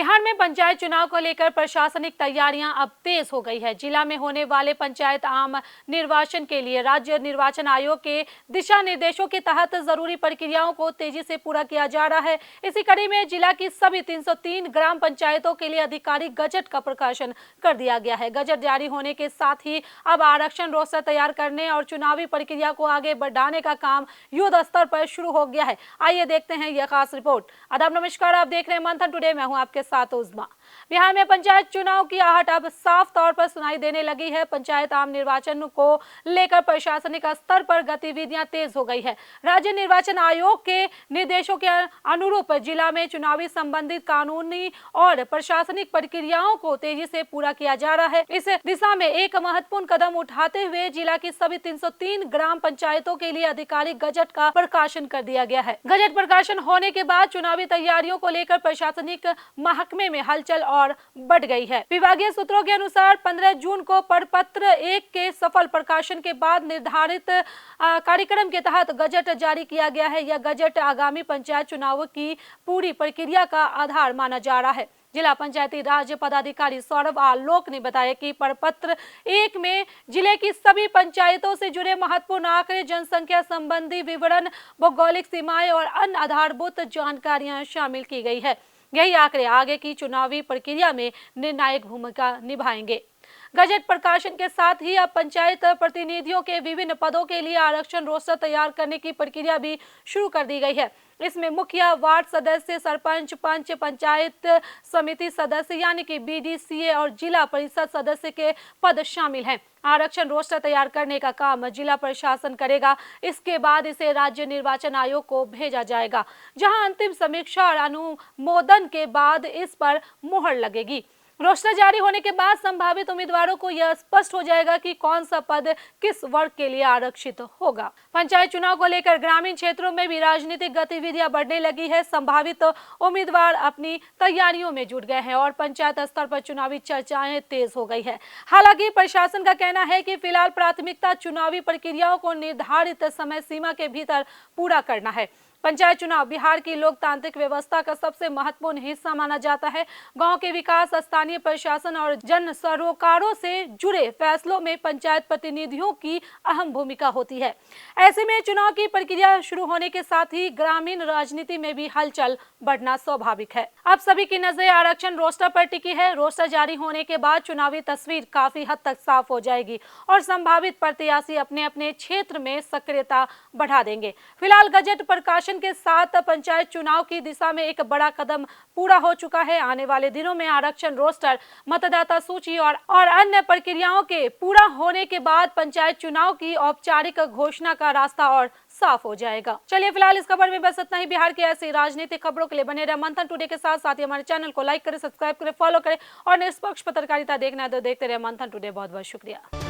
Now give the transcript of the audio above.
बिहार में पंचायत चुनाव को लेकर प्रशासनिक तैयारियां अब तेज हो गई है। जिला में होने वाले पंचायत आम निर्वाचन के लिए राज्य निर्वाचन आयोग के दिशा निर्देशों के तहत जरूरी प्रक्रियाओं को तेजी से पूरा किया जा रहा है। इसी कड़ी में जिला की सभी 303 ग्राम पंचायतों के लिए आधिकारिक गजट का प्रकाशन कर दिया गया है। गजट जारी होने के साथ ही अब आरक्षण रोस्टर तैयार करने और चुनावी प्रक्रिया को आगे बढ़ाने का काम युद्ध स्तर पर शुरू हो गया है। आइए देखते हैं यह खास रिपोर्ट। आदाब नमस्कार, आप देख रहे हैं मंथन टुडे। मैं हूं आपके साथ उस्मा। बिहार में पंचायत चुनाव की आहट अब साफ तौर पर सुनाई देने लगी है। पंचायत आम निर्वाचन को लेकर प्रशासनिक स्तर पर गतिविधियां तेज हो गई है। राज्य निर्वाचन आयोग के निर्देशों के अनुरूप जिला में चुनावी संबंधित कानूनी और प्रशासनिक प्रक्रियाओं को तेजी से पूरा किया जा रहा है। इस दिशा में एक महत्वपूर्ण कदम उठाते हुए जिला की सभी 303 ग्राम पंचायतों के लिए आधिकारिक गजट का प्रकाशन कर दिया गया है। गजट प्रकाशन होने के बाद चुनावी तैयारियों को लेकर प्रशासनिक महकमे में हलचल और बढ़ गई है। विभागीय सूत्रों के अनुसार 15 जून को प्रपत्र 1 के सफल प्रकाशन के बाद निर्धारित कार्यक्रम के तहत गजट जारी किया गया है। यह गजट आगामी पंचायत चुनावों की पूरी प्रक्रिया का आधार माना जा रहा है। जिला पंचायती राज पदाधिकारी सौरभ आलोक ने बताया कि प्रपत्र 1 में जिले की सभी पंचायतों से जुड़े महत्वपूर्ण आंकड़े, जनसंख्या संबंधी विवरण, भौगोलिक सीमाएं और अन्य आधारभूत जानकारियां शामिल की गई है। यही आंकड़े आगे की चुनावी प्रक्रिया में निर्णायक भूमिका निभाएंगे। गजट प्रकाशन के साथ ही अब पंचायत प्रतिनिधियों के विभिन्न पदों के लिए आरक्षण रोस्टर तैयार करने की प्रक्रिया भी शुरू कर दी गई है। इसमें मुखिया, वार्ड सदस्य, सरपंच, पंच, पंचायत समिति सदस्य यानी कि बीडीसीए और जिला परिषद सदस्य के पद शामिल हैं। आरक्षण रोस्टर तैयार करने का काम जिला प्रशासन करेगा। इसके बाद इसे राज्य निर्वाचन आयोग को भेजा जाएगा, जहां अंतिम समीक्षा और अनुमोदन के बाद इस पर मुहर लगेगी। रोस्टर जारी होने के बाद संभावित उम्मीदवारों को यह स्पष्ट हो जाएगा कि कौन सा पद किस वर्ग के लिए आरक्षित होगा। पंचायत चुनाव को लेकर ग्रामीण क्षेत्रों में भी राजनीतिक गतिविधियां बढ़ने लगी है। संभावित उम्मीदवार अपनी तैयारियों में जुट गए हैं और पंचायत स्तर पर चुनावी चर्चाएं तेज हो गई है। हालांकि प्रशासन का कहना है कि फिलहाल प्राथमिकता चुनावी प्रक्रियाओं को निर्धारित समय सीमा के भीतर पूरा करना है। पंचायत चुनाव बिहार की लोकतांत्रिक व्यवस्था का सबसे महत्वपूर्ण हिस्सा माना जाता है। गांव के विकास, स्थानीय प्रशासन और जन सरोकारों से जुड़े फैसलों में पंचायत प्रतिनिधियों की अहम भूमिका होती है। ऐसे में चुनाव की प्रक्रिया शुरू होने के साथ ही ग्रामीण राजनीति में भी हलचल बढ़ना स्वाभाविक है। अब सभी की नजरें आरक्षण रोस्टर पर टिकी है। रोस्टर जारी होने के बाद चुनावी तस्वीर काफी हद तक साफ हो जाएगी और संभावित प्रत्याशी अपने अपने क्षेत्र में सक्रियता बढ़ा देंगे। फिलहाल गजट प्रकाशन के साथ पंचायत चुनाव की दिशा में एक बड़ा कदम पूरा हो चुका है। आने वाले दिनों में आरक्षण रोस्टर, मतदाता सूची और अन्य प्रक्रियाओं के पूरा होने के बाद पंचायत चुनाव की औपचारिक घोषणा का रास्ता और साफ हो जाएगा। चलिए फिलहाल इस खबर में बस इतना ही। बिहार की ऐसी राजनीतिक खबरों के लिए बने रहे मंथन टुडे के साथ ही हमारे चैनल को लाइक करें, सब्सक्राइब करें, फॉलो करें और निष्पक्ष पत्रकारिता देखना है तो देखते रहे मंथन टुडे। बहुत बहुत शुक्रिया।